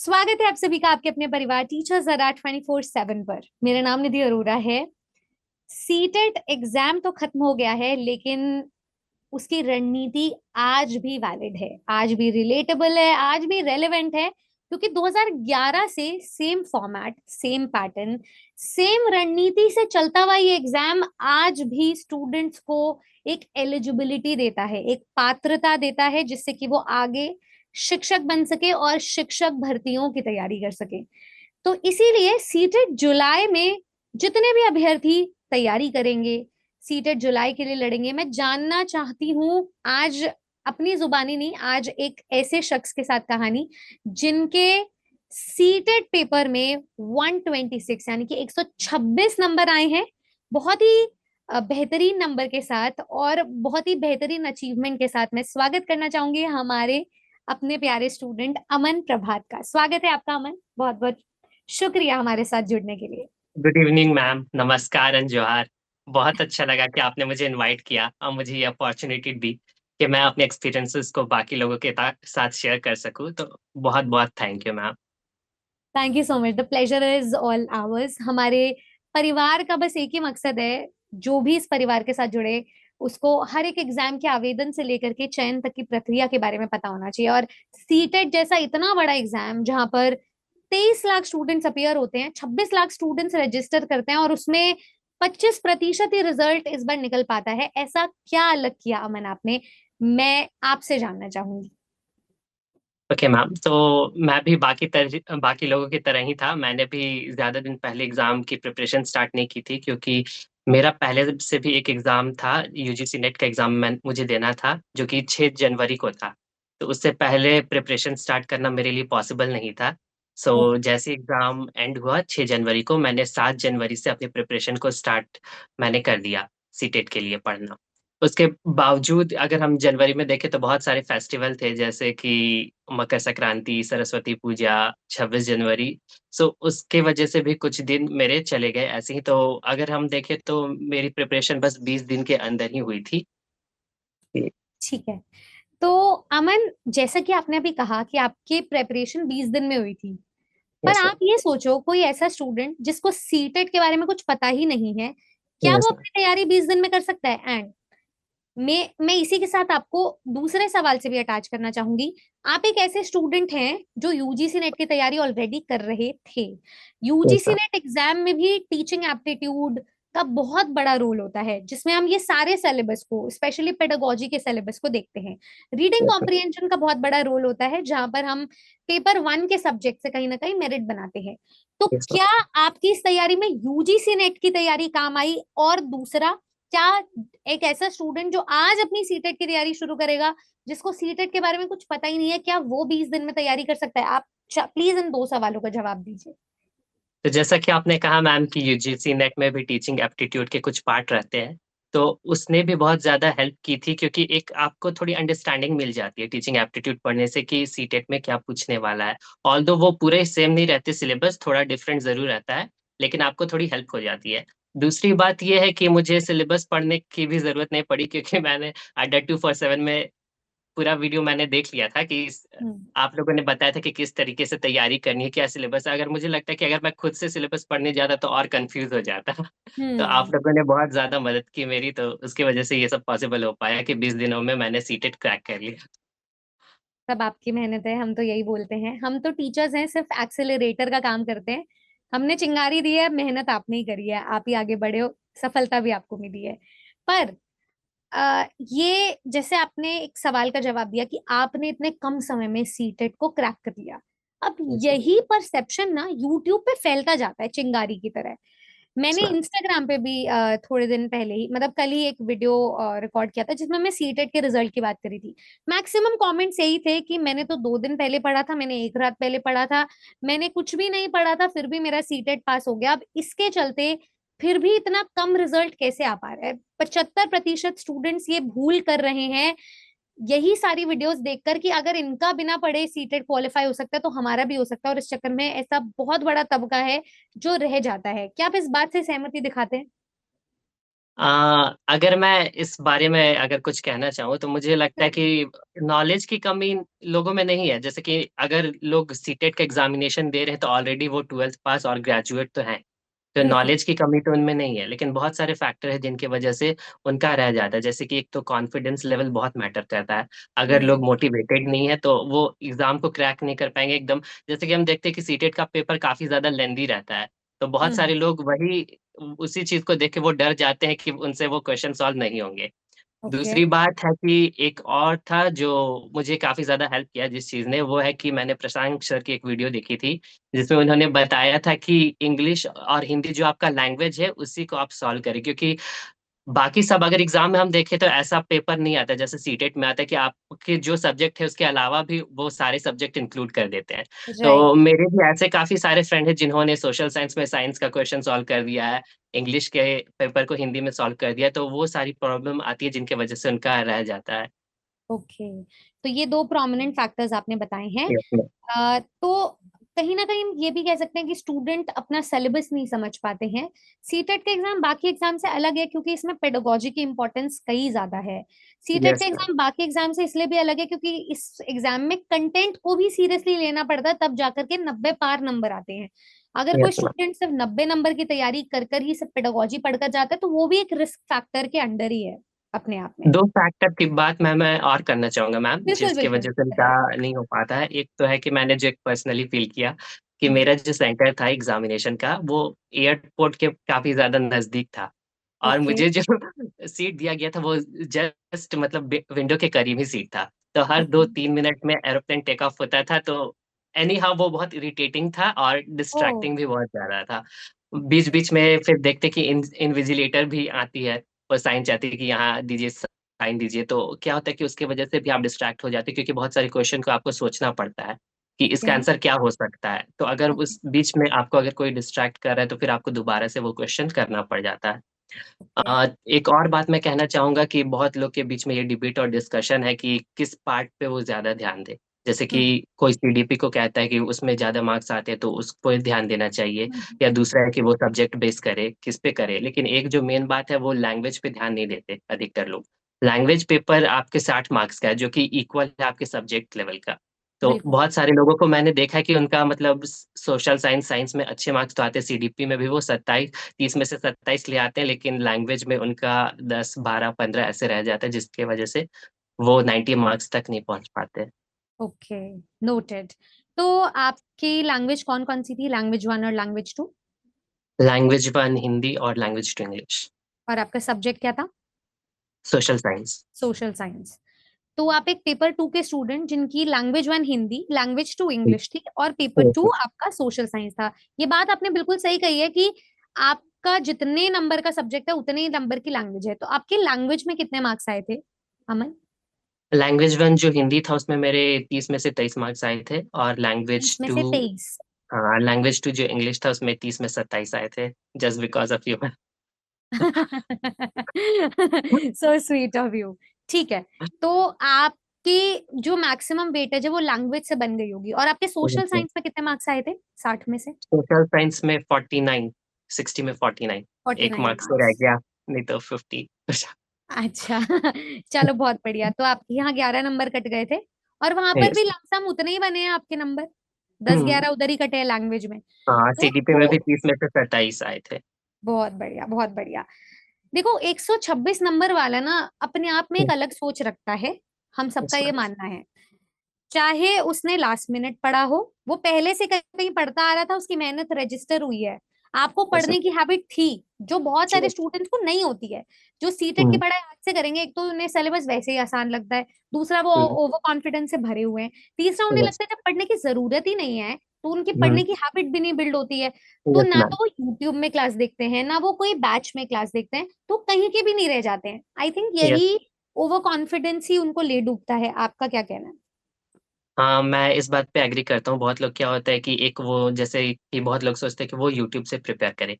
स्वागत है आप सभी का आपके अपने परिवार टीचर्स अड्डा 24/7 पर। मेरा नाम निधि अरोड़ा है। सीटेट एग्जाम तो खत्म हो गया है, लेकिन उसकी रणनीति आज भी वैलिड है, आज भी रिलेटेबल है, आज भी रेलेवेंट है, क्योंकि 2011 से same format, same pattern, same रणनीति से चलता हुआ ये एग्जाम आज भी स्टूडेंट्स को एक एलिजिबिलिटी देता है, एक पात्रता देता है, जिससे कि वो आगे शिक्षक बन सके और शिक्षक भर्तियों की तैयारी कर सके। तो इसीलिए सीटेट जुलाई में जितने भी अभ्यर्थी तैयारी करेंगे, सीटेट जुलाई के लिए लड़ेंगे, मैं जानना चाहती हूँ आज अपनी जुबानी नहीं, आज एक ऐसे शख्स के साथ कहानी जिनके सीटेट पेपर में 126 यानी कि 126 नंबर आए हैं। बहुत ही बेहतरीन नंबर के साथ और बहुत ही बेहतरीन अचीवमेंट के साथ मैं स्वागत करना चाहूंगी हमारे अपने प्यारे स्टूडेंट अमन प्रभात का। स्वागत है आपका अमन, बहुत बहुत शुक्रिया हमारे साथ जुड़ने के लिए। गुड इवनिंग मैम, नमस्कार एंड जोहार। बहुत अच्छा लगा कि आपने मुझे इनवाइट किया और मुझे ये अपॉर्चुनिटी दी कि मैं अपने एक्सपीरियंसेस को बाकी लोगों के साथ शेयर कर सकूं। तो बहुत बहुत thank you ma'am. Thank you so much, the pleasure is all hours. हमारे परिवार का बस एक ही मकसद है, जो भी इस परिवार के साथ जुड़े उसको हर एक एग्जाम के आवेदन से लेकर के चयन तक की प्रक्रिया के बारे में पता होना चाहिए। और सीटेट जैसा इतना बड़ा एग्जाम जहां पर 23 लाख स्टूडेंट्स अपियर होते हैं, 26 लाख स्टूडेंट्स रजिस्टर करते हैं और उसमें 25% ही रिजल्ट इस बार निकल पाता है, ऐसा क्या अलग किया अमन आपने? मैं आपसे जानना चाहूंगी। ओके मैम, तो मैं भी बाकी लोगों की तरह ही था। मैंने भी ज्यादा दिन पहले एग्जाम की प्रिपरेशन स्टार्ट नहीं की थी, क्योंकि मेरा पहले से भी एक एग्जाम था, यूजीसी नेट का एग्जाम मुझे देना था, जो कि 6 जनवरी को था। तो उससे पहले प्रिपरेशन स्टार्ट करना मेरे लिए पॉसिबल नहीं था। सो जैसे एग्जाम एंड हुआ 6 जनवरी को, मैंने 7 जनवरी से अपनी प्रिपरेशन को स्टार्ट मैंने कर दिया सीटेट के लिए पढ़ना। उसके बावजूद अगर हम जनवरी में देखें तो बहुत सारे फेस्टिवल थे, जैसे कि मकर संक्रांति, सरस्वती पूजा, 26 जनवरी। सो उसके वजह से भी कुछ दिन मेरे चले गए ऐसे ही। तो अगर हम देखें तो मेरी प्रिपरेशन बस 20 दिन के अंदर ही हुई थी। ठीक है, तो अमन, जैसा कि आपने अभी कहा कि आपकी प्रेपरेशन 20 दिन में हुई थी, पर यस आप ये सोचो कोई ऐसा स्टूडेंट जिसको सीटेट के बारे में कुछ पता ही नहीं है, क्या वो यस अपनी तैयारी 20 दिन में कर सकता है? एंड मैं इसी के साथ आपको दूसरे सवाल से भी अटैच करना चाहूंगी। आप एक ऐसे स्टूडेंट हैं जो यूजीसी नेट की तैयारी ऑलरेडी कर रहे थे। यस यूजीसी नेट एग्जाम में भी टीचिंग एप्टीट्यूड का बहुत बड़ा रोल होता है, जिसमें हम ये सारे सिलेबस को, स्पेशली पेडागोजी के सिलेबस को देखते हैं। रीडिंग कॉम्प्रिहेंशन का बहुत बड़ा रोल होता है, जहां पर हम पेपर 1 के सब्जेक्ट से कहीं ना कहीं मेरिट बनाते हैं। तो यस क्या आपकी इस तैयारी में यूजीसी नेट की तैयारी काम आई? और दूसरा, क्या एक ऐसा स्टूडेंट जो आज अपनी सीटेट की तैयारी शुरू करेगा, जिसको सीटेट के बारे में कुछ पता ही नहीं है, क्या वो 20 दिन में तैयारी कर सकता है? आप प्लीज इन दो सवालों का जवाब दीजिए। तो जैसा कि आपने कहा मैम कि यूजीसी नेट में भी टीचिंग एप्टीट्यूड के कुछ पार्ट रहते हैं, तो उसने भी बहुत ज़्यादा हेल्प की थी, क्योंकि एक आपको थोड़ी अंडरस्टैंडिंग मिल जाती है टीचिंग एप्टीट्यूड पढ़ने से कि सीटेट में क्या पूछने वाला है। ऑल्दो वो पूरे सेम नहीं रहते, सिलेबस थोड़ा डिफरेंट ज़रूर रहता है, लेकिन आपको थोड़ी हेल्प हो जाती है। दूसरी बात ये है कि मुझे सिलेबस पढ़ने की भी ज़रूरत नहीं पड़ी, क्योंकि मैंने अड्डा 247 में पूरा वीडियो मैंने देख लिया था कि हम्म। आप लोगों ने बताया था कि किस तरीके से तैयारी करनी है, क्या सिलेबस है। अगर मुझे लगता है कि अगर मैं खुद से सिलेबस पढ़ने जाता तो और कंफ्यूज हो जाता। तो आप हम्म। लोगों ने बहुत ज्यादा मदद की मेरी, तो उसकी वजह से ये सब पॉसिबल हो पाया कि 20 दिनों में मैंने सीटेट क्रैक कर लिया। सब आपकी मेहनत है, हम तो यही बोलते हैं। हम तो टीचर्स हैं, सिर्फ एक्सेलरेटर का काम करते हैं। हमने चिंगारी दी है, मेहनत आपने ही करी है, आप ही आगे बढ़े हो, सफलता भी आपको मिली है। पर ये जैसे आपने एक सवाल का जवाब दिया कि आपने इतने कम समय में सीटेट को क्रैक कर लिया, अब यही परसेप्शन ना यूट्यूब पे फैलता जाता है चिंगारी की तरह। मैंने इंस्टाग्राम पे भी थोड़े दिन पहले ही, मतलब कल ही, एक वीडियो रिकॉर्ड किया था जिसमें मैं सीटेट के रिजल्ट की बात करी थी। मैक्सिमम कमेंट्स यही थे कि मैंने तो 2 दिन पहले पढ़ा था, मैंने एक रात पहले पढ़ा था, मैंने कुछ भी नहीं पढ़ा था, फिर भी मेरा सीटेट पास हो गया। अब इसके चलते फिर भी इतना कम रिजल्ट कैसे आ पा रहा है? 75% स्टूडेंट्स ये भूल कर रहे हैं यही सारी वीडियोस देखकर कि अगर इनका बिना पढ़े सीटेट क्वालिफाई हो सकता है तो हमारा भी हो सकता है, और इस चक्कर में ऐसा बहुत बड़ा तबका है जो रह जाता है। क्या आप इस बात से सहमति दिखाते हैं? अगर मैं इस बारे में अगर कुछ कहना चाहूँ तो मुझे लगता है कि नॉलेज की कमी लोगों में नहीं है। जैसे कि अगर लोग सीटेट का एग्ज़ामिनेशन दे रहे हैं तो ऑलरेडी वो 12th पास और ग्रेजुएट तो हैं। तो बिल्कुल। नॉलेज की कमी तो उनमें नहीं है, लेकिन बहुत सारे फैक्टर हैं जिनकी वजह से उनका रह जाता है। जैसे कि एक तो कॉन्फिडेंस लेवल बहुत मैटर करता है। अगर लोग बिल्कुल। मोटिवेटेड नहीं है तो वो एग्ज़ाम को क्रैक नहीं कर पाएँगे एकदम। जैसे कि हम देखते हैं कि सीटेट का पेपर काफ़ी ज़्यादा लेंदी रहता है। तो बहुत हम्म। सारे लोग वही उसी चीज़ को देख के वो डर जाते हैं कि उनसे वो क्वेश्चन सॉल्व नहीं होंगे। ओके। दूसरी बात है कि एक और था जो मुझे काफ़ी ज़्यादा हेल्प किया जिस चीज़ ने, वो है कि मैंने प्रशांत सर की एक वीडियो देखी थी, जिसमें उन्होंने बताया था कि इंग्लिश और हिंदी जो आपका लैंग्वेज है, उसी को आप सॉल्व करें क्योंकि बाकी सब अगर एग्ज़ाम में हम देखें तो ऐसा पेपर नहीं आता जैसे सीटेट में आता है कि आपके जो सब्जेक्ट है उसके अलावा भी वो सारे सब्जेक्ट इंक्लूड कर देते हैं। राइट। तो मेरे भी ऐसे काफ़ी सारे फ्रेंड हैं जिन्होंने सोशल साइंस में साइंस का क्वेश्चन सॉल्व कर दिया है, इंग्लिश के पेपर को हिंदी में सॉल्व कर दिया है, तो वो सारी प्रॉब्लम आती है जिनकी वज़ह से उनका रह जाता है। ओके, तो ये दो प्रोमिनेंट फैक्टर्स आपने बताए हैं। Yes ma'am. तो कहीं ना कहीं ये भी कह सकते हैं कि स्टूडेंट अपना सिलेबस नहीं समझ पाते हैं। सीटेट का एग्जाम बाकी एग्जाम से अलग है क्योंकि इसमें पेडागोजी की इंपॉर्टेंस कई ज्यादा है। सीटेट का यस मैम। एग्जाम बाकी एग्जाम से इसलिए भी अलग है क्योंकि इस एग्जाम में कंटेंट को भी सीरियसली लेना पड़ता है, तब जाकर के 90 पार नंबर आते हैं। अगर कोई यस मैम। स्टूडेंट सिर्फ 90 नंबर की तैयारी कर कर ही सिर्फ पेडागोजी पढ़कर जाता है तो वो भी एक रिस्क फैक्टर के अंडर ही है अपने आप में। 2 फैक्टर की बात मैं और करना चाहूँगा मैम, बिल्कुल जिसकी बिल्कुल। वज़ह से उनका बताइए। नहीं हो पाता है। एक तो है कि मैंने जो एक पर्सनली फ़ील किया कि हम्म। मेरा जो सेंटर था एग्ज़ामिनेशन का, वो एयरपोर्ट के काफ़ी ज़्यादा नज़दीक था और ओके। मुझे जो सीट दिया गया था, वो जस्ट मतलब विंडो के करीब ही सीट था। तो हर ओके। 2-3 मिनट में एरोप्लेन टेक ऑफ होता था, तो एनी हाउ वो बहुत इरिटेटिंग था और ओ। डिस्ट्रैक्टिंग भी बहुत ज़्यादा था। बीच-बीच में फिर देखते कि इन्विजिलेटर भी आती है और साइन चाहती है कि यहाँ दीजिए साइन दीजिए, तो क्या होता है कि उसकी वजह से भी आप डिस्ट्रैक्ट हो जाते हैं क्योंकि बहुत सारे क्वेश्चन को आपको सोचना पड़ता है, कि ओके। इसका आंसर क्या हो सकता है? तो अगर ओके। उस बीच में आपको अगर कोई डिस्ट्रैक्ट कर रहा है, तो फिर आपको दोबारा से वो क्वेश्चन करना पड़ जाता है। ओके। एक और बात मैं कहना चाहूँगा कि बहुत लोग के बीच में ये डिबेट और डिस्कशन है कि किस पार्ट पे वो ज़्यादा ध्यान दें। जैसे कि हम्म। कोई सीडीपी को कहता है कि उसमें ज़्यादा मार्क्स आते हैं, तो उसको ध्यान देना चाहिए हम्म। या दूसरा है कि वो सब्जेक्ट बेस करे, किस पे करे। लेकिन एक जो मेन बात है, वो लैंग्वेज पे ध्यान नहीं देते अधिकतर लोग। लैंग्वेज पेपर आपके 60 मार्क्स का है, जो कि इक्वल है आपके सब्जेक्ट लेवल का। तो बिल्कुल। बहुत सारे लोगों को मैंने देखा है कि उनका मतलब सोशल साइंस, साइंस में अच्छे मार्क्स तो आते हैं, सीडीपी में भी वो 27 30 में से 27 ले आते हैं, लेकिन लैंग्वेज में उनका 10, 12, 15 ऐसे रह जाता है, जिसकी वजह से वो 90 मार्क्स तक नहीं पहुँच पाते। ओके। नोटेड। तो आपकी लैंग्वेज कौन कौन सी थी, लैंग्वेज वन और लैंग्वेज टू? लैंग्वेज 1 हिंदी और लैंग्वेज 2 इंग्लिश, और आपका सब्जेक्ट क्या था? Social science. Social science. तो आप एक पेपर टू के स्टूडेंट जिनकी language one Hindi, language two English थी और पेपर यस टू मैम। आपका सोशल साइंस था। ये बात आपने बिल्कुल सही कही है कि आपका जितने नंबर का सब्जेक्ट है उतने ही नंबर की लैंग्वेज है। तो आपके लैंग्वेज में कितने मार्क्स आए थे, अमन? लैंग्वेज 1 जो हिंदी था, उसमें मेरे 30 में से 23 मार्क्स आए थे और लैंग्वेज इसमें 2 से 23? हाँ, लैंग्वेज 2 जो इंग्लिश था, उसमें 30 में 27 आए थे, just because of you. So sweet of you. ठीक है। तो आपकी जो मैक्सिमम वेटेज है वो लैंग्वेज से बन गई होगी, और आपके सोशल साइंस में कितने मार्क्स आए थे 60 में से? सोशल साइंस में 49, 60 में 49, 1 49 मार्क्स तो रह मार्क्स। गया, नहीं तो 50। अच्छा। चलो बहुत बढ़िया, तो आपके यहाँ 11 नंबर कट गए थे, और वहां पर यस। भी लमसम उतने ही बने हैं आपके नंबर। दस हुँ। ग्यारह उधर ही कटे हैं लैंग्वेज में। हाँ, तो सीडीपी में भी वो 30 में से 27 आए थे। बहुत बढ़िया, बहुत बढ़िया। देखो, 126 नंबर वाला ना अपने आप में एक हुँ, अलग सोच रखता है, हम सबका यस ये मैम। मानना है। चाहे उसने लास्ट मिनट पढ़ा हो, वो पहले से कहीं कहीं पढ़ता आ रहा था, उसकी मेहनत रजिस्टर हुई है, आपको यस पढ़ने की हैबिट थी, जो बहुत सारे मैम। स्टूडेंट्स को नहीं होती है। जो सीटेट की हुँ, पढ़ाई आज से करेंगे, एक तो उन्हें सिलेबस वैसे ही आसान लगता है, दूसरा वो हुँ, ओवर कॉन्फिडेंस से भरे हुए हैं, तीसरा उन्हें यस। लगता है जब पढ़ने की जरूरत ही नहीं है तो उनकी हुँ, पढ़ने की हैबिट भी नहीं बिल्ड होती है। तो यस ना मैम। तो वो यूट्यूब में क्लास देखते हैं, ना वो कोई बैच में क्लास देखते हैं, तो कहीं के भी नहीं रह जाते हैं। I think yes. यही ओवर कॉन्फिडेंस ही उनको ले डूबता है। आपका क्या कहना है? हाँ, मैं इस बात पे एग्री करता हूँ। बहुत लोग क्या होता है कि एक वो जैसे कि बहुत लोग सोचते हैं कि वो यूट्यूब से प्रिपेयर करें।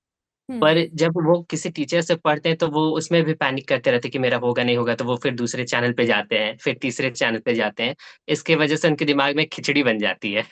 हम्म। पर जब वो किसी टीचर से पढ़ते हैं तो वो उसमें भी पैनिक करते रहते हैं कि मेरा होगा, नहीं होगा, तो वो फिर दूसरे चैनल पे जाते हैं, फिर तीसरे चैनल पे जाते हैं। इसकी वजह से उनके दिमाग में खिचड़ी बन जाती है।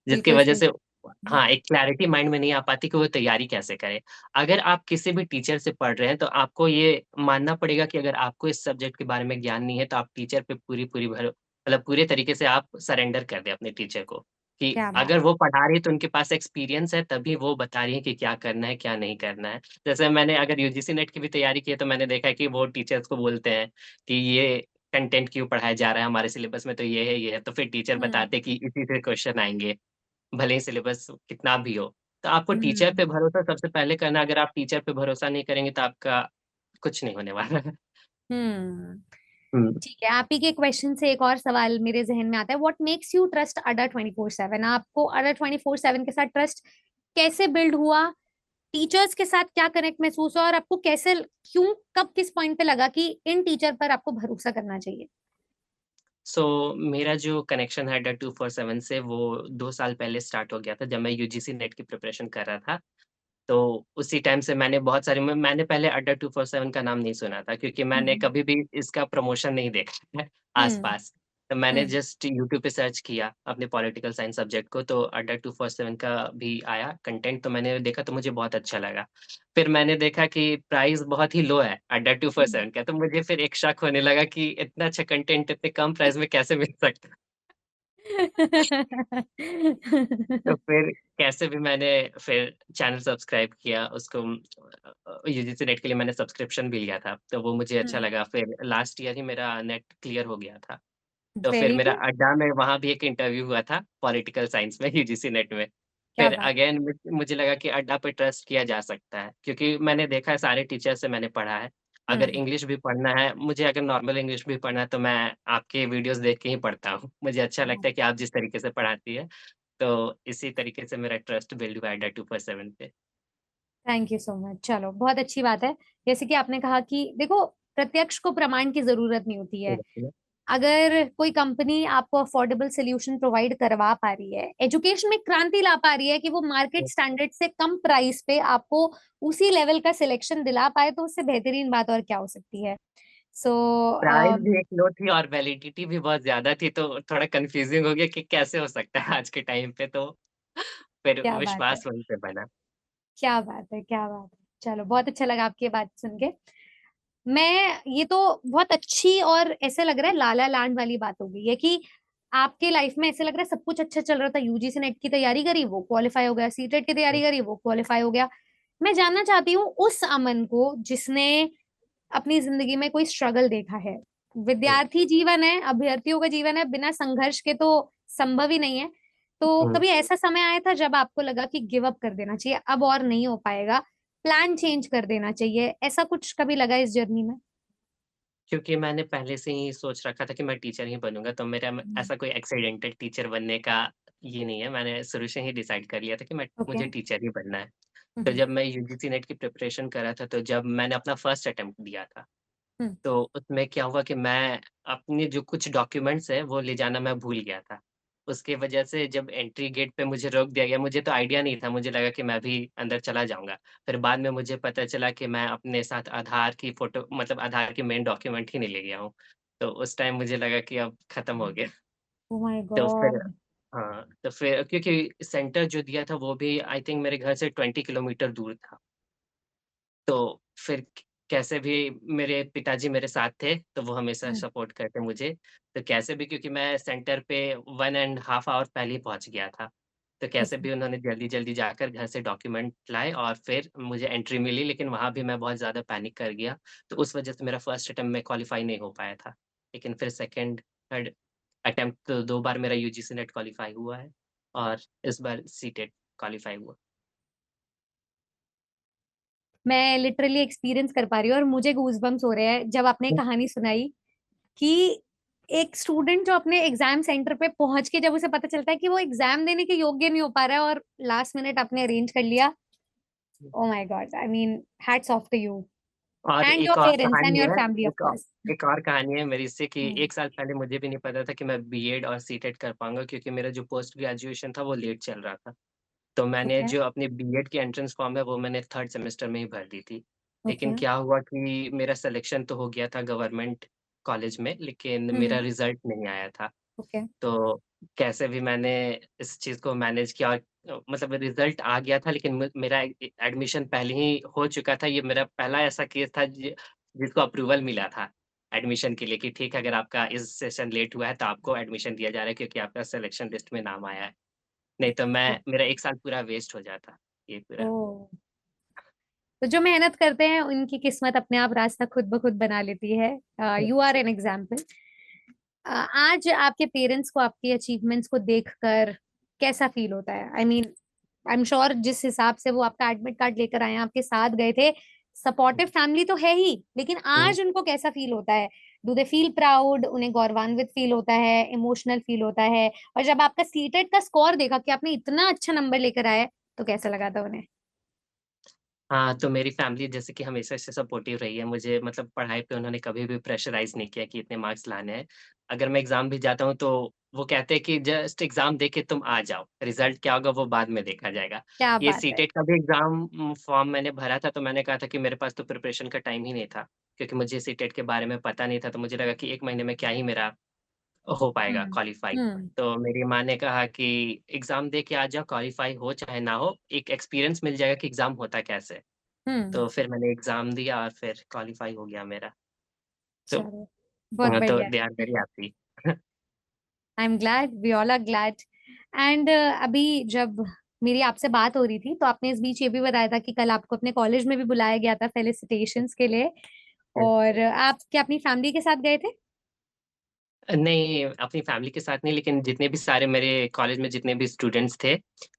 जिसकी बिल्कुल वजह सही। से हाँ, एक क्लैरिटी माइंड में नहीं आ पाती कि वो तैयारी कैसे करें। अगर आप किसी भी टीचर से पढ़ रहे हैं, तो आपको ये मानना पड़ेगा कि अगर आपको इस सब्जेक्ट के बारे में ज्ञान नहीं है, तो आप टीचर पे पूरी-पूरी मतलब पूरे तरीके से आप सरेंडर कर दें अपने टीचर को, कि क्या बात अगर वो पढ़ा रही है, तो उनके पास एक्सपीरियंस है, तभी वो बता रही है कि क्या करना है, क्या नहीं करना है। जैसे मैंने अगर यूजीसी नेट की भी तैयारी की है, तो मैंने देखा है कि वो टीचर्स को बोलते हैं कि ये कंटेंट क्यों पढ़ाया जा रहा है, हमारे सिलेबस में तो ये है, तो फिर टीचर हुँ, बताते हैं कि इसी से क्वेश्चन आएँगे। भले ही सिलेबस कितना भी हो। तो आपको टीचर पे हुँ। भरोसा सबसे पहले करना है, अगर आप टीचर पे भरोसा नहीं करेंगे तो आपका कुछ नहीं होने वाला है। हुँ। हुँ। ठीक है, आप ही के क्वेश्चन से एक और सवाल मेरे ज़हन में आता है, व्हाट मेक्स यू ट्रस्ट अडा 24/7? आपको अडा 24/7 के साथ ट्रस्ट कैसे बिल्ड हुआ? टीचर्स के साथ क्या कनेक्ट महसूस हुआ और आपको कैसे क्यों, कब, किस पॉइंट पे लगा कि इन टीचर पर आपको भरोसा करना चाहिए? सो मेरा जो कनेक्शन है अड्डा 247 से वो 2 साल पहले स्टार्ट हो गया था, जब मैं यूजीसी नेट की प्रिपरेशन कर रहा था। तो उसी टाइम से मैंने बहुत सारे मैंने पहले अड्डा 247 का नाम नहीं सुना था, क्योंकि मैंने हुँ, कभी भी इसका प्रमोशन नहीं देखा है हुँ, आस-पास। तो मैंने हुँ, जस्ट यूट्यूब पे सर्च किया अपने पॉलिटिकल साइंस सब्जेक्ट को, तो अड्डा 247 का भी आया कंटेंट, तो मैंने देखा तो मुझे बहुत अच्छा लगा। फिर मैंने देखा कि प्राइस बहुत ही लो है अड्डा हुँ। 247 का, तो मुझे फिर एक शक होने लगा कि इतना अच्छा कंटेंट इतने कम प्राइस में कैसे मिल सकता है? तो फिर कैसे भी मैंने फिर चैनल सब्सक्राइब किया, उसको यूजीसी नेट के लिए मैंने सब्सक्रिप्शन भी लिया था, तो वो मुझे अच्छा हुँ, लगा। फिर लास्ट ईयर ही मेरा नेट क्लियर हो गया था। तो फिर वेरी मेरा गुड, अड्डा में वहाँ भी एक इंटरव्यू हुआ था पॉलिटिकल साइंस में यूजीसी नेट में। क्या फिर बात अगेन मुझे लगा कि अड्डा पे ट्रस्ट किया जा सकता है, क्योंकि मैंने देखा है सारे टीचर से मैंने पढ़ा है। हुँ, अगर इंग्लिश भी पढ़ना है, मुझे अगर नॉर्मल इंग्लिश भी पढ़ना है, तो मैं आपके वीडियोज़ देख के ही पढ़ता हूँ। मुझे अच्छा लगता है कि आप जिस तरीके से पढ़ाती हैं, तो इसी तरीके से मेरा ट्रस्ट बिल्ड हुआ है अड्डा 247 पे। Thank you so much. चलो, बहुत अच्छी बात है। जैसे कि आपने कहा कि देखो, प्रत्यक्ष को प्रमाण की ज़रूरत नहीं होती है। अगर कोई कंपनी आपको अफोर्डेबल सॉल्यूशन प्रोवाइड करवा पा रही है, एजुकेशन में क्रांति ला पा रही है कि वो मार्केट स्टैंडर्ड से कम प्राइस पे आपको उसी लेवल का सिलेक्शन दिला पाए, तो उससे बेहतरीन बात और क्या हो सकती है। सो प्राइस भी एक लो थी और वैलिडिटी भी बहुत ज़्यादा थी, तो थोड़ा कन्फ्यूज़िंग हो गया कि कैसे हो सकता है आज के टाइम पे, तो फिर क्या बात है, विश्वास वहीं पे बना। क्या बात है, क्या बात है। चलो, बहुत अच्छा लगा आपकी ये बात सुन के। मैं ये तो बहुत अच्छी और ऐसे लग रहा है ला ला लैंड वाली बात हो गई है कि आपके लाइफ में ऐसे लग रहा है सब कुछ अच्छा चल रहा था, यूजीसी नेट की तैयारी करी, वो क्वालिफाई हो गया, सीटेट की तैयारी करी, वो क्वालिफाई हो गया। मैं जानना चाहती हूँ उस अमन को जिसने अपनी ज़िंदगी में कोई स्ट्रगल देखा है। हुँ, विद्यार्थी जीवन है, अभ्यर्थियों का जीवन है, बिना संघर्ष के तो संभव ही नहीं है। तो हुँ। कभी ऐसा समय आया था जब आपको लगा कि गिव अप कर देना चाहिए, अब और नहीं हो पाएगा, प्लान चेंज कर देना चाहिए, ऐसा कुछ कभी लगा इस जर्नी में? क्योंकि मैंने पहले से ही सोच रखा था कि मैं टीचर ही बनूँगा, तो मेरा हुँ, ऐसा कोई एक्सीडेंटल टीचर बनने का ये नहीं है, मैंने शुरू से ही डिसाइड कर लिया था कि ओके। मुझे टीचर ही बनना है। हुँ, तो हुँ, जब मैं यूजीसी नेट की प्रिपरेशन कर रहा था, तो जब मैंने अपना फर्स्ट अटेम्प्ट दिया था, हुँ, तो उसमें क्या हुआ कि मैं अपने जो कुछ डॉक्यूमेंट्स हैं, वो ले जाना मैं भूल गया था। उसकी वजह से जब एंट्री गेट पे मुझे रोक दिया गया, मुझे तो आइडिया नहीं था, मुझे लगा कि मैं भी अंदर चला जाऊँगा। फिर बाद में मुझे पता चला कि मैं अपने साथ आधार की फ़ोटो मतलब आधार की मेन डॉक्यूमेंट ही नहीं ले गया हूँ। तो उस टाइम मुझे लगा कि अब खत्म हो गया। ओह माय तो फिर गॉड! हाँ, तो फिर क्योंकि सेंटर जो दिया था वो भी आई थिंक मेरे घर से 20 किलोमीटर दूर था। तो फिर क कैसे भी मेरे पिताजी मेरे साथ थे, तो वो हमेशा हुँ, सपोर्ट करते मुझे। तो कैसे भी क्योंकि मैं सेंटर पे 1 एंड हाफ ऑवर पहले ही पहुँच गया था। तो कैसे ओके। भी उन्होंने जल्दी-जल्दी जाकर घर से डॉक्यूमेंट लाए और फिर मुझे एंट्री मिली, लेकिन वहाँ भी मैं बहुत ज़्यादा पैनिक कर गया। तो उस वज़ह से मेरा फर्स्ट अटेम्प्ट में क्वालीफाई नहीं हो पाया था। लेकिन फिर सेकंड, थर्ड अटेम्प्ट तो 2 बार मेरा यूजीसी नेट क्वालीफाई हुआ है और इस बार सीटेट क्वालीफाई हुआ। मैं लिटरली एक्सपीरियंस कर पा रही हूँ और मुझे गूज़बम्प्स हो रहे हैं जब आपने ये कहानी सुनाई कि एक स्टूडेंट जो अपने एग्ज़ाम सेंटर पे पहुँच के जब उसे पता चलता है कि वो एग्ज़ाम देने के योग्य नहीं हो पा रहा है और लास्ट मिनट आपने अरेंज कर लिया। Oh my God! I mean hats off to you और एंड योर एक और पेरेंट्स एंड कहानी योर है, फैमिली ऑफ कोर्स। एक और कहानी है मेरी इससे कि हुँ, 1 साल पहले मुझे भी नहीं पता था कि मैं बीएड और सीटेट कर पाऊँगा, क्योंकि मेरा जो पोस्ट ग्रेजुएशन था वो लेट चल रहा था। तो मैंने ओके, जो अपनी बीएड की एंट्रेंस फॉर्म है वो मैंने 3rd सेमेस्टर में ही भर दी थी। ओके। लेकिन क्या हुआ कि मेरा सिलेक्शन तो हो गया था गवर्नमेंट कॉलेज में, लेकिन हुँ, मेरा हुँ, रिज़ल्ट नहीं आया था। ओके। तो कैसे भी मैंने इस चीज़ को मैनेज किया और मतलब रिजल्ट आ गया था, लेकिन मेरा एडमिशन पहले ही हो चुका था। ये मेरा पहला ऐसा केस था जिसको अप्रूवल मिला था एडमिशन के लिए कि ठीक है, अगर आपका इस सेशन लेट हुआ है तो आपको एडमिशन दिया जा रहा है क्योंकि आपका सिलेक्शन लिस्ट में नाम आया है। नहीं तो मेरा 1 साल पूरा वेस्ट हो जाता, ये ओ, पूरा। तो जो मेहनत करते हैं उनकी किस्मत अपने आप रास्ता खुद ब खुद बना लेती है। You are an example. आज आपके पेरेंट्स को आपके अचीवमेंट्स को देखकर कैसा फील होता है? I mean, I am sure जिस हिसाब से वो आपका एडमिट कार्ड लेकर आए हैं, आपके साथ गए थे, सपोर्टिव फैमिली तो है ही, लेकिन हुँ। आज उनको कैसा फील होता है? Do they feel proud? उन्हें गौरवान्वित फील होता है, इमोशनल फील होता है? और जब आपका सीटेट का स्कोर देखा कि आपने इतना अच्छा नंबर लेकर आए, तो कैसा लगा था उन्हें? हाँ, तो मेरी फैमिली जैसे कि हमेशा से सपोर्टिव रही है। मुझे मतलब पढ़ाई पे उन्होंने कभी भी प्रेशराइज़ नहीं किया कि इतने मार्क्स लाने हैं। अगर मैं एग्ज़ाम भी जाता हूँ तो वो कहते हैं कि जस्ट एग्ज़ाम दे के तुम आ जाओ, रिज़ल्ट क्या होगा वो बाद में देखा जाएगा। क्या ये बात है! सीटेट का भी एग्ज़ाम फॉर्म मैंने भरा था तो मैंने कहा था कि मेरे पास तो प्रिपरेशन का टाइम ही नहीं था, क्योंकि मुझे सीटेट के बारे में पता नहीं था। तो मुझे लगा कि 1 महीने में क्या ही मेरा हो पाएगा हम्म। क्वालीफाई। हम्म। तो मेरी माँ ने कहा कि एग्ज़ाम दे के आ जाओ, क्वालीफाई हो चाहे ना हो, एक एक्सपीरियंस मिल जाएगा कि एग्ज़ाम होता कैसे है। हम्म। तो फिर मैंने एग्ज़ाम दिया और फिर क्वालीफाई हो गया मेरा। तो चलो, बहुत तो बढ़िया। They are very happy. I am glad, we all are glad. And अभी जब मेरी आपसे बात हो रही थी तो आपने इस बीच ये भी बताया था कि कल आपको अपने कॉलेज में भी बुलाया गया था फेलिसिटेशंस के लिए। और आप क्या अपनी फैमिली के साथ गए थे? नहीं, अपनी फैमिली के साथ नहीं, लेकिन जितने भी सारे मेरे कॉलेज में जितने भी स्टूडेंट्स थे,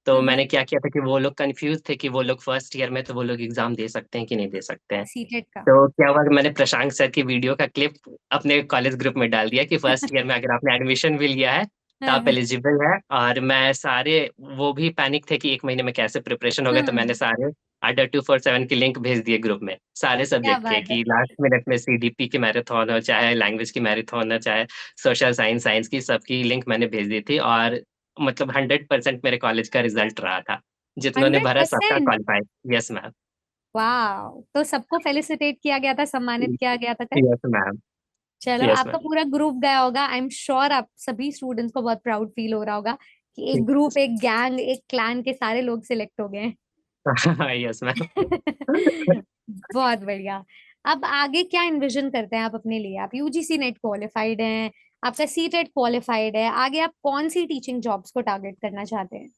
तो हम्म। मैंने क्या किया था कि वो लोग कन्फ्यूज़ थे कि वो लोग फर्स्ट ईयर में तो वो लोग एग्ज़ाम दे सकते हैं कि नहीं दे सकते हैं। सीटेट का? तो क्या हुआ कि मैंने प्रशांत सर की वीडियो का क्लिप अपने कॉलेज ग्रुप में डाल दिया कि फर्स्ट ईयर में अगर आपने एडमिशन भी लिया है, तो आप हाँ। एलिजिबल हैं। और मैं सारे वो भी पैनिक थे कि 1 महीने में कैसे प्रिपरेशन होगा, तो मैंने हम्म। सारे अड्डा 247 की लिंक भेज दिए ग्रुप में, सारे क्या सब्जेक्ट के बात है! कि लास्ट मिनट में सीडीपी की मैराथन हो, चाहे लैंग्वेज की मैराथन हो, चाहे सोशल साइंस, साइंस की सबकी लिंक मैंने भेज दी थी। और मतलब 100% मेरे कॉलेज का रिज़ल्ट रहा था। जितनों ने भरा सबका 100%? क्वालीफाई। Yes ma'am. वाह, तो सबको फेलिसिटेट किया गया था, सम्मानित किया गया था कल? Yes ma'am. चलो, यस आपका मैम। पूरा ग्रुप गया होगा, आई एम श्योर आप सभी स्टूडेंट्स को बहुत प्राउड फील हो रहा होगा कि एक ग्रुप, एक गैंग, एक क्लैन के सारे लोग सिलेक्ट हो गए हैं। Yes ma'am. बहुत बढ़िया। अब आगे क्या इन्विजन करते हैं आप अपने लिए? आप यूजीसी नेट क्वालिफाइड हैं, आपका सीटेट क्वालिफाइड है, आगे आप कौन सी टीचिंग जॉब्स को टारगेट करना चाहते हैं?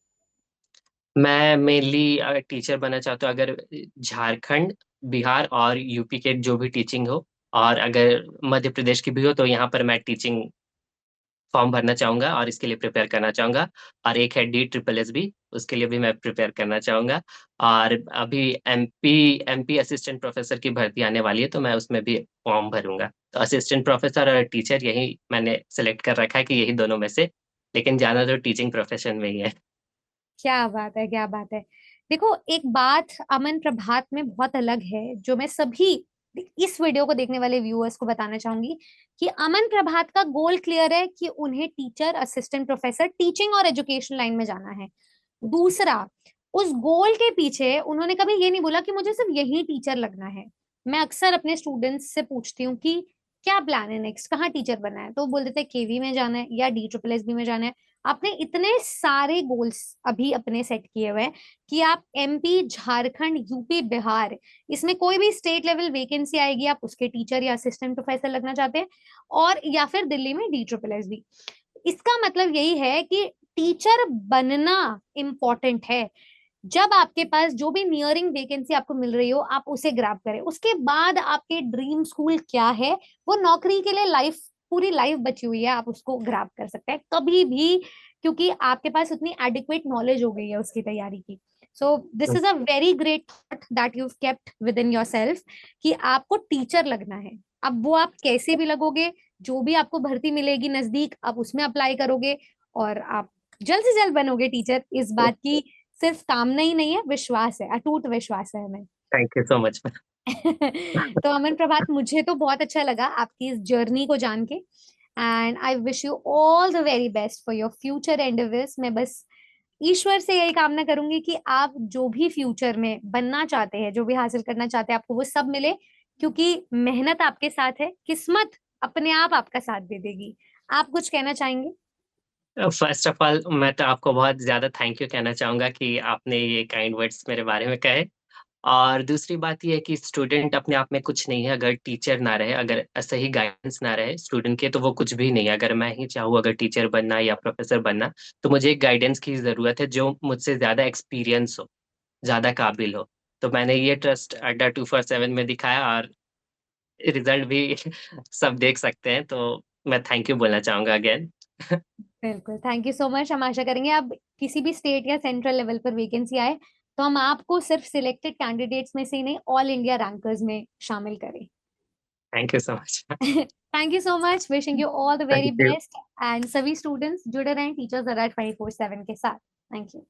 मैं मेनली टीचर बनना चाहता हूँ, अगर झारखंड, बिहार और यूपी के जो भी टीचिंग हो, और अगर मध्य प्रदेश की भी हो तो यहाँ पर मैं टीचिंग फॉर्म भरना चाहूँगा और इसके लिए प्रिपेयर करना चाहूँगा। और एक है डी ट्रिपल एस बी, उसके लिए भी मैं प्रिपेयर करना चाहूँगा। और अभी एमपी एमपी असिस्टेंट प्रोफ़ेसर की भर्ती आने वाली है, तो मैं उसमें भी फॉर्म भरूँगा। तो असिस्टेंट प्रोफ़ेसर और टीचर यही मैंने सेलेक्ट कर रखा है कि यही दोनों में से, लेकिन ज़्यादा तो टीचिंग प्रोफ़ेशन में ही है। क्या बात है, क्या बात है! देखो, एक बात अमन प्रभात में बहुत अलग है, जो मैं सभी इस वीडियो को देखने वाले व्यूअर्स को बताना चाहूंगी कि अमन प्रभात का गोल क्लियर है कि उन्हें टीचर, असिस्टेंट प्रोफेसर, टीचिंग और एजुकेशन लाइन में जाना है। दूसरा, उस गोल के पीछे उन्होंने कभी ये नहीं बोला कि मुझे सिर्फ यही टीचर लगना है। मैं अक्सर अपने स्टूडेंट्स से पूछती हूँ कि क्या प्लान है नेक्स्ट, कहाँ टीचर बनना है, तो वो बोल देते हैं केवी में जाना है या डी ट्रिपल एस बी में जाना है। आपने इतने सारे गोल्स अभी अपने सेट किए हुए हैं कि आप एमपी, झारखंड, यूपी, बिहार, इसमें कोई भी स्टेट लेवल वैकेंसी आएगी आप उसके टीचर या असिस्टेंट प्रोफेसर लगना चाहते हैं, और या फिर दिल्ली में डी ट्रिपल एस बी। इसका मतलब यही है कि टीचर बनना इम्पोर्टेंट है। जब आपके पास जो भी नियरिंग वैकेंसी आपको मिल रही हो, आप उसे ग्रैब करें। उसके बाद आपके ड्रीम स्कूल क्या है, वो नौकरी के लिए लाइफ, पूरी लाइफ बची हुई है, आप उसको ग्रैब कर सकते हैं कभी भी, क्योंकि आपके पास उतनी एडिक्वेट नॉलेज हो गई है उसकी तैयारी की। So this is a very great thought that you kept with in your self कि आपको टीचर लगना है। अब वो आप कैसे भी लगोगे, जो भी आपको भर्ती मिलेगी नजदीक, आप उसमें अप्लाई करोगे और आप जल्द से जल्द बनोगे टीचर। इस बात की सिर्फ कामना ही नहीं है, विश्वास है, अटूट विश्वास है हमें। Thank you so much ma'am. तो अमन प्रभात, मुझे तो बहुत अच्छा लगा आपकी इस जर्नी को जान के, and I wish you all the very best for your future endeavours. मैं बस ईश्वर से यही कामना करूंगी कि आप जो भी फ्यूचर में बनना चाहते हैं, जो भी हासिल करना चाहते हैं, आपको वो सब मिले, क्योंकि मेहनत आपके साथ है, किस्मत अपने आप आपका साथ दे देगी। आप कुछ कहना चाहेंगे? फर्स्ट ऑफ ऑल मैं तो आपको बहुत ज़्यादा थैंक यू कहना चाहूँगा कि आपने ये काइंड वर्ड्स मेरे बारे में कहे। और दूसरी बात ये है कि स्टूडेंट अपने आप में कुछ नहीं है, अगर टीचर ना रहे, अगर सही गाइडेंस ना रहे स्टूडेंट के, तो वो कुछ भी नहीं है। अगर मैं ही चाहूँ अगर टीचर बनना या प्रोफ़ेसर बनना, तो मुझे एक गाइडेंस की ज़रूरत है, जो मुझसे ज़्यादा एक्सपीरियंस हो, ज़्यादा काबिल हो। तो मैंने ये ट्रस्ट अड्डा 247 में दिखाया और रिज़ल्ट भी सब देख सकते हैं, तो मैं थैंक यू बोलना चाहूँगा अगेन। बिल्कुल, थैंक यू सो मच। हम आशा करेंगे अब किसी भी स्टेट या सेंट्रल लेवल पर वैकेंसी आए तो हम आपको सिर्फ सिलेक्टेड कैंडिडेट्स में से ही नहीं, ऑल इंडिया रैंकर्स में शामिल करें। Thank you so much. Thank you so much, wishing you all the very thank you. Best. And सभी स्टूडेंट्स जुड़े रहें टीचर्स अड्डा 24/7 के साथ। Thank you.